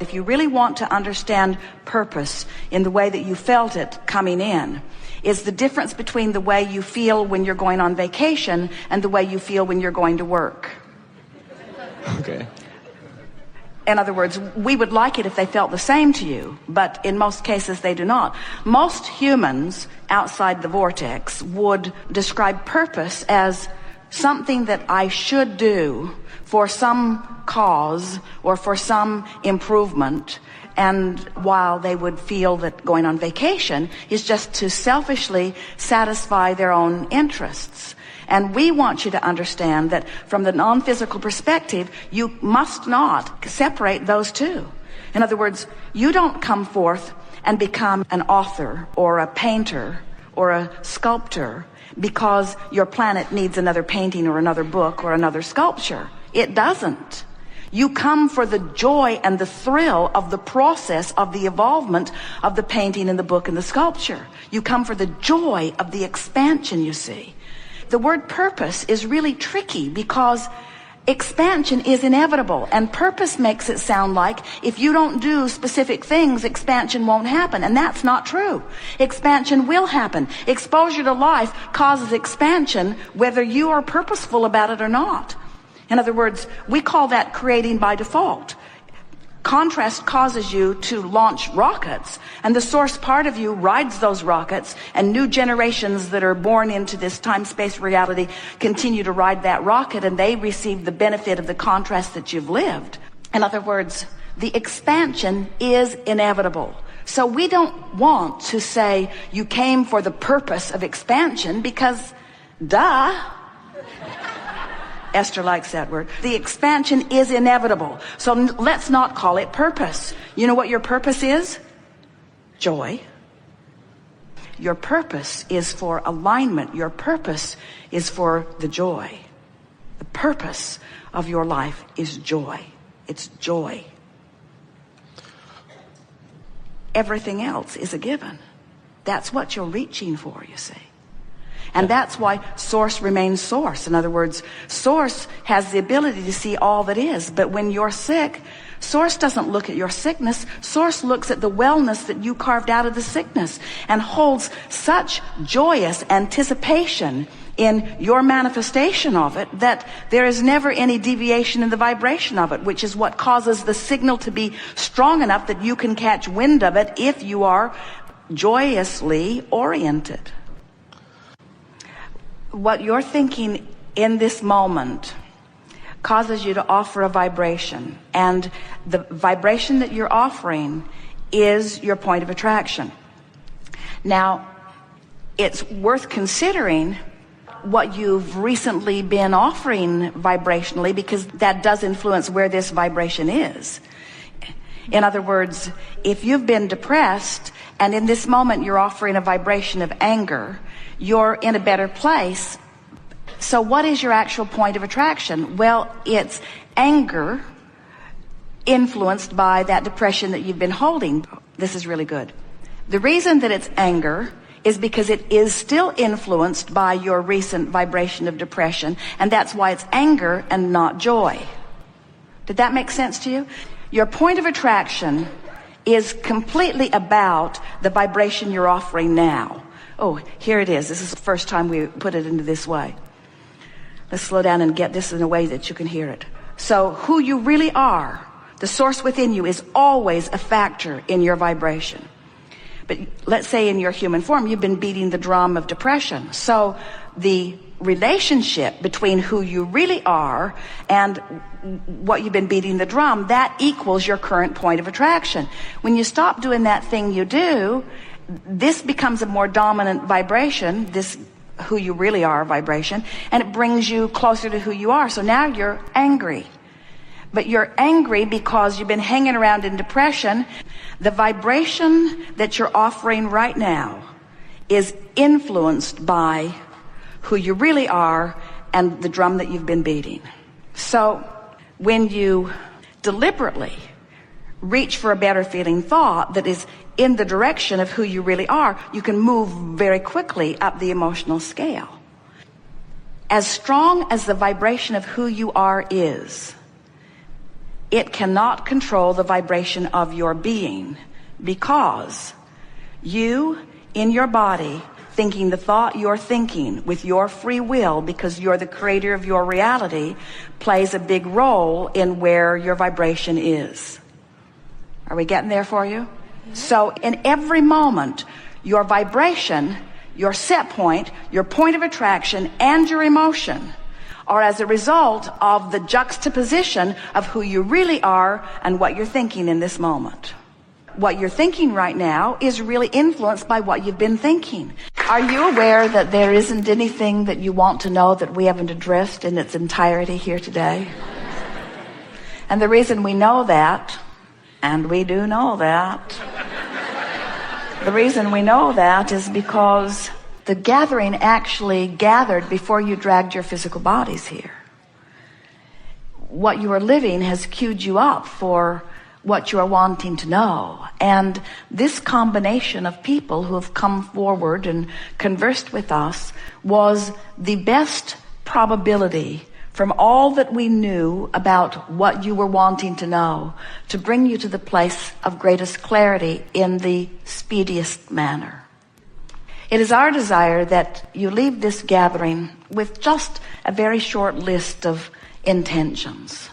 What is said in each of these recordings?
If you really want to understand purpose in the way that you felt it coming in, is the difference between the way you feel when you're going on vacation and the way you feel when you're going to work. Okay. In other words, we would like it if they felt the same to you, but in most cases they do not. Most humans outside the vortex would describe purpose as something that I should do for some cause or for some improvement, and while they would feel that going on vacation is just to selfishly satisfy their own interests. And we want you to understand that from the non-physical perspective, you must not separate those two. In other words, you don't come forth and become an author or a painter or a sculptor because your planet needs another painting or another book or another sculpture. It doesn't. You come for the joy and the thrill of the process of the evolvement of the painting and the book and the sculpture. You come for the joy of the expansion, you see. The word purpose is really tricky because expansion is inevitable, and purpose makes it sound like if you don't do specific things, expansion won't happen. And that's not true. Expansion will happen. Exposure to life causes expansion whether you are purposeful about it or not. In other words, we call that creating by default. Contrast causes you to launch rockets, and the source part of you rides those rockets, and new generations that are born into this time-space reality continue to ride that rocket, and they receive the benefit of the contrast that you've lived. In other words, the expansion is inevitable. So we don't want to say you came for the purpose of expansion because, duh. Esther likes that word. The expansion is inevitable. So let's not call it purpose. You know what your purpose is? Joy. Your purpose is for alignment. Your purpose is for the joy. The purpose of your life is joy. It's joy. Everything else is a given. That's what you're reaching for, you see. And that's why source remains source. In other words, source has the ability to see all that is. But when you're sick, source doesn't look at your sickness. Source looks at the wellness that you carved out of the sickness and holds such joyous anticipation in your manifestation of it that there is never any deviation in the vibration of it, which is what causes the signal to be strong enough that you can catch wind of it if you are joyously oriented. What you're thinking in this moment causes you to offer a vibration, and the vibration that you're offering is your point of attraction. Now, it's worth considering what you've recently been offering vibrationally, because that does influence where this vibration is. In other words, if you've been depressed and in this moment you're offering a vibration of anger, you're in a better place. So what is your actual point of attraction? Well, it's anger influenced by that depression that you've been holding. This is really good. The reason that it's anger is because it is still influenced by your recent vibration of depression, and that's why it's anger and not joy. Did that make sense to you? Your point of attraction is completely about the vibration you're offering now. Oh, here it is. This is the first time we put it into this way. Let's slow down and get this in a way that you can hear it. So who you really are, the source within you, is always a factor in your vibration. But let's say in your human form, you've been beating the drum of depression. So the relationship between who you really are and what you've been beating the drum, that equals your current point of attraction. When you stop doing that thing you do, this becomes a more dominant vibration, this who you really are vibration, and it brings you closer to who you are. So now you're angry. But you're angry because you've been hanging around in depression. The vibration that you're offering right now is influenced by who you really are and the drum that you've been beating. So when you deliberately reach for a better feeling thought that is in the direction of who you really are, you can move very quickly up the emotional scale. As strong as the vibration of who you are is, it cannot control the vibration of your being, because you, in your body, thinking the thought you're thinking with your free will, because you're the creator of your reality, plays a big role in where your vibration is. Are we getting there for you? So in every moment, your vibration, your set point, your point of attraction, and your emotion are as a result of the juxtaposition of who you really are and what you're thinking in this moment. What you're thinking right now is really influenced by what you've been thinking. Are you aware that there isn't anything that you want to know that we haven't addressed in its entirety here today? And the reason we know that, and we do know that, the reason we know that is because the gathering actually gathered before you dragged your physical bodies here. What you are living has queued you up for what you are wanting to know. And this combination of people who have come forward and conversed with us was the best probability from all that we knew about what you were wanting to know to bring you to the place of greatest clarity in the speediest manner. It is our desire that you leave this gathering with just a very short list of intentions.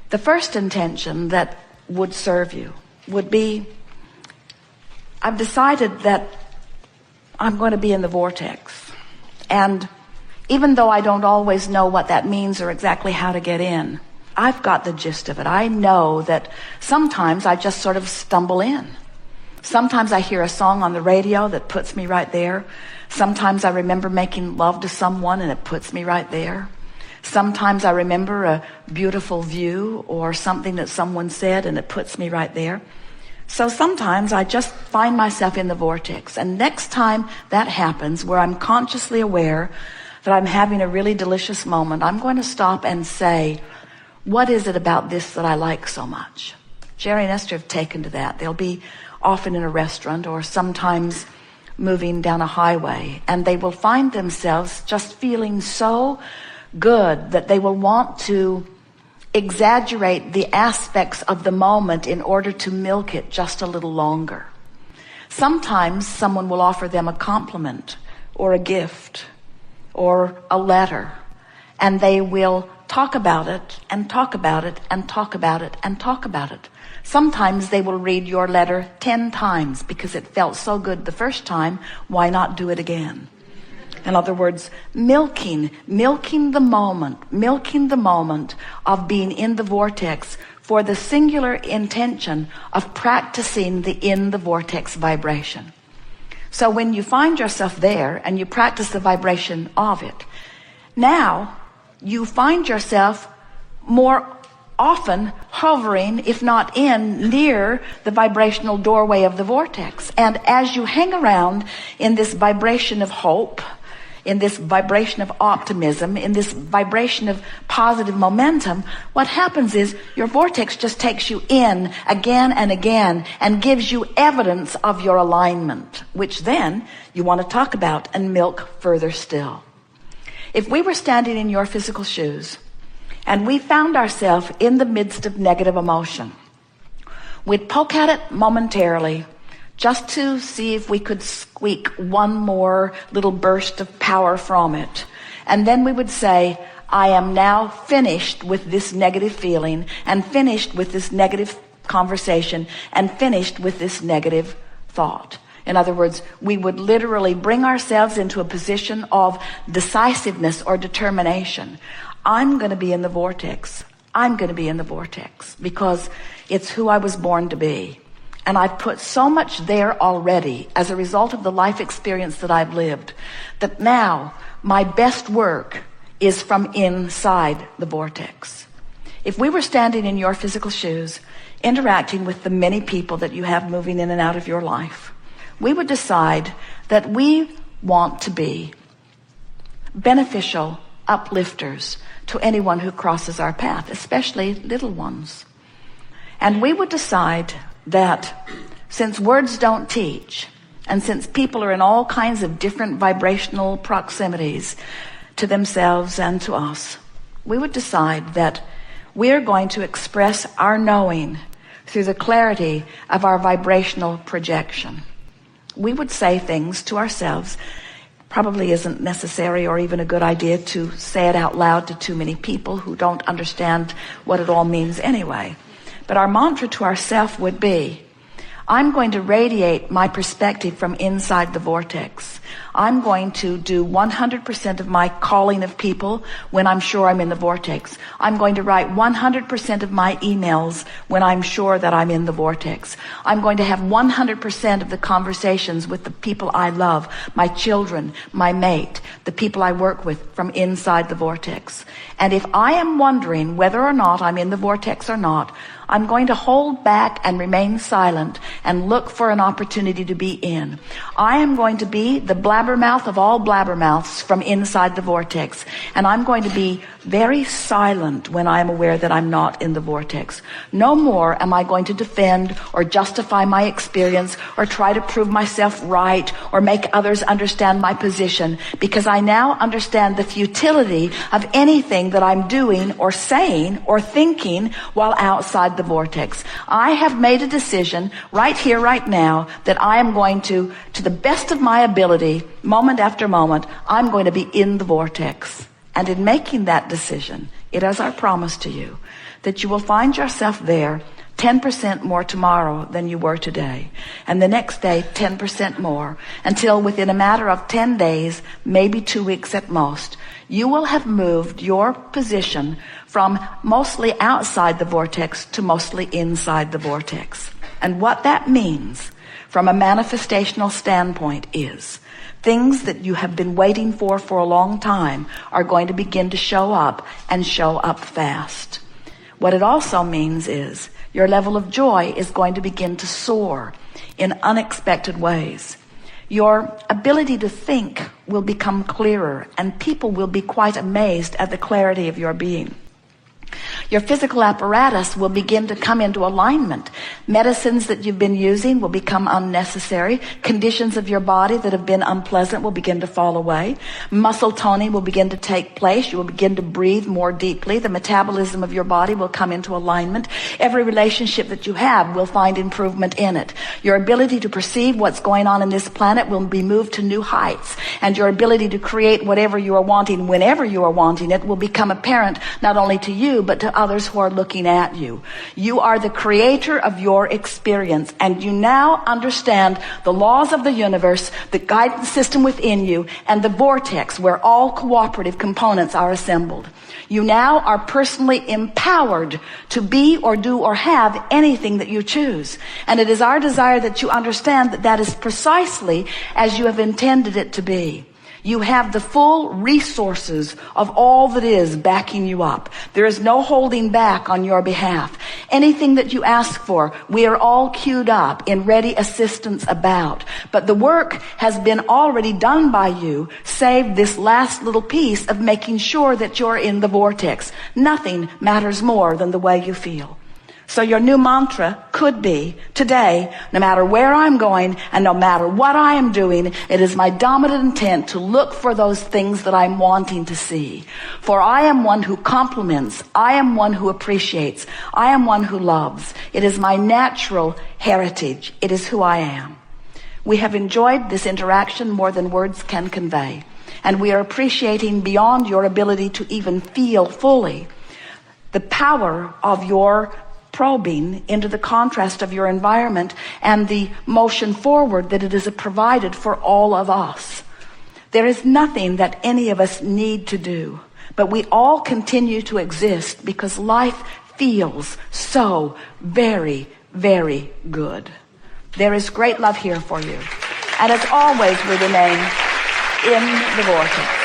The first intention that would serve you would be, I've decided that I'm going to be in the vortex. And even though I don't always know what that means or exactly how to get in, I've got the gist of it. I know that sometimes I just sort of stumble in. Sometimes I hear a song on the radio that puts me right there. Sometimes I remember making love to someone and it puts me right there. Sometimes I remember a beautiful view or something that someone said and it puts me right there. So sometimes I just find myself in the vortex. And next time that happens, where I'm consciously aware that I'm having a really delicious moment, I'm going to stop and say, what is it about this that I like so much? Jerry and Esther have taken to that. They'll be often in a restaurant or sometimes moving down a highway, and they will find themselves just feeling so good that they will want to exaggerate the aspects of the moment in order to milk it just a little longer. Sometimes someone will offer them a compliment or a gift or a letter, and they will talk about it and talk about it and talk about it and talk about it. Sometimes they will read your letter 10 times because it felt so good the first time. Why not do it again? In other words, milking the moment of being in the vortex for the singular intention of practicing the in the vortex vibration. So when you find yourself there and you practice the vibration of it, now you find yourself more often hovering, if not near the vibrational doorway of the vortex. And as you hang around in this vibration of hope, in this vibration of optimism, in this vibration of positive momentum, what happens is your vortex just takes you in again and again and gives you evidence of your alignment, which then you want to talk about and milk further still. If we were standing in your physical shoes and we found ourselves in the midst of negative emotion, we'd poke at it momentarily just to see if we could squeak one more little burst of power from it. And then we would say, I am now finished with this negative feeling and finished with this negative conversation and finished with this negative thought. In other words, we would literally bring ourselves into a position of decisiveness or determination. I'm going to be in the vortex. I'm going to be in the vortex because it's who I was born to be. And I've put so much there already as a result of the life experience that I've lived, that now my best work is from inside the vortex. If we were standing in your physical shoes, interacting with the many people that you have moving in and out of your life, we would decide that we want to be beneficial uplifters to anyone who crosses our path, especially little ones. And we would decide that since words don't teach, and since people are in all kinds of different vibrational proximities to themselves and to us, we would decide that we're going to express our knowing through the clarity of our vibrational projection. We would say things to ourselves. Probably isn't necessary or even a good idea to say it out loud to too many people who don't understand what it all means anyway. But our mantra to ourselves would be, I'm going to radiate my perspective from inside the vortex. I'm going to do 100% of my calling of people when I'm sure I'm in the vortex. I'm going to write 100% of my emails when I'm sure that I'm in the vortex. I'm going to have 100% of the conversations with the people I love, my children, my mate, the people I work with from inside the vortex. And if I am wondering whether or not I'm in the vortex or not, I'm going to hold back and remain silent and look for an opportunity to be in. I am going to be the blabbermouth of all blabbermouths from inside the vortex. And I'm going to be very silent when I am aware that I'm not in the vortex. No more am I going to defend or justify my experience or try to prove myself right or make others understand my position, because I now understand the futility of anything that I'm doing or saying or thinking while outside the vortex. I have made a decision right here, right now, that I am going to the best of my ability, moment after moment, I'm going to be in the vortex. And in making that decision, it is our promise to you that you will find yourself there 10% more tomorrow than you were today. And the next day, 10% more, until within a matter of 10 days, maybe 2 weeks at most, you will have moved your position from mostly outside the vortex to mostly inside the vortex. And what that means from a manifestational standpoint is things that you have been waiting for a long time are going to begin to show up and show up fast. What it also means is your level of joy is going to begin to soar in unexpected ways. Your ability to think will become clearer, and people will be quite amazed at the clarity of your being. Your physical apparatus will begin to come into alignment. Medicines that you've been using will become unnecessary. Conditions of your body that have been unpleasant will begin to fall away. Muscle toning will begin to take place. You will begin to breathe more deeply. The metabolism of your body will come into alignment. Every relationship that you have will find improvement in it. Your ability to perceive what's going on in this planet will be moved to new heights. And your ability to create whatever you are wanting, whenever you are wanting it, will become apparent not only to you, but to others who are looking at you. You are the creator of your experience, and you now understand the laws of the universe, the guidance system within you, and the vortex where all cooperative components are assembled. You now are personally empowered to be or do or have anything that you choose. And it is our desire that you understand that that is precisely as you have intended it to be. You have the full resources of all that is backing you up. There is no holding back on your behalf. Anything that you ask for, we are all queued up in ready assistance about. But the work has been already done by you, save this last little piece of making sure that you're in the vortex. Nothing matters more than the way you feel. So your new mantra could be, today, no matter where I'm going and no matter what I am doing, it is my dominant intent to look for those things that I'm wanting to see. For I am one who compliments. I am one who appreciates. I am one who loves. It is my natural heritage. It is who I am. We have enjoyed this interaction more than words can convey. And we are appreciating beyond your ability to even feel fully the power of your probing into the contrast of your environment and the motion forward that it has provided for all of us. There is nothing that any of us need to do, but we all continue to exist because life feels so very, very good. There is great love here for you. And as always, we remain in the vortex.